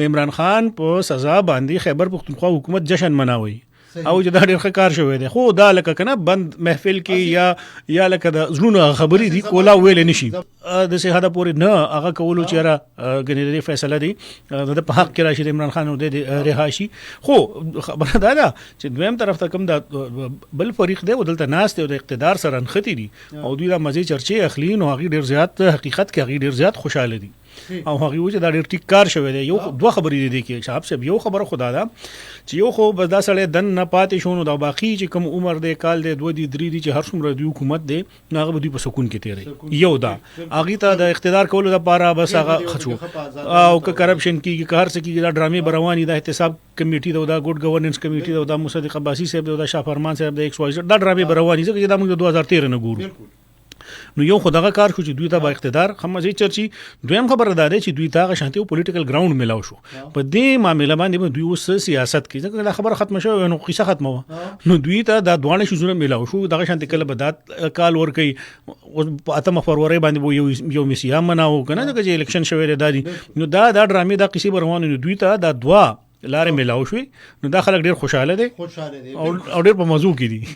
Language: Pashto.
د عمران خان په سزا باندې خیبر پختونخوا حکومت جشن مناوي او چې دا ډېر ښه کار شوی دی، خو دا لکه کنه بند محفل کې یا لکه د زړونو خبرې دي کولا ویل نشي د سهاده پورې نه هغه کولو چې را غنې د فیصله دی د په حق کې راشي د عمران خان او د رهاشي. خو خبره دا ده چې دویم طرف ته کوم د بل فریق دی ودلته ناس دی او د اقتدار سره نښتي دي او دوی دا مزي چرچې اخلي نو هغه ډېر زیات حقیقت کې هغه ډېر زیات خوشاله دي او هغه و چې دا ډېر ټیک کار شوی دی. یو دوه خبرې دي کې شهاب صاحب، یو خبره خدا ده چې یو خو بس دا سړی دن نه پاتې شو نو دا باقي چې کوم عمر دی کال دی 2 دی 3 دی چې هر څومره دی حکومت دی نو هغه به دوی په سکون کې تیری یو دا هغه ته د اقتدار کولو لپاره بس هغه خچو او که کرپشن کیږي که هر څه کیږي دا ډرامې برواني د احتساب کمیټي دا ګډ گورننس کمیټي دا مصدق عباسی صاحب دا شاه فرمان صاحب دا ایکس واي دا ډرامې برواني چې دا موږ 2013 نه ګورو. نو یو خدغه کار شو چې دوی ته با اقتدار خمزي چرچی. دویم خبره ده چې دوی ته شانتي پولیټیکل ګراوند ملاو شو په دې معاملې باندې دوی اوس سیاست کې ځکه دا خبره ختم شوه نو قصه ختمه نو دوی ته دا دوانه شوزونه ملاو شو دغه شانتي کله بدات کال ور کوي او اتم فروری باندې یو میسیا مناو کنه چې الیکشن شوه دی نو دا ډرامې دا قصې بروانه نو دوی ته دا دوا لارې ملاو شوې نو دا خلک ډېر خوشاله دي او ډېر په موضوع کې دي.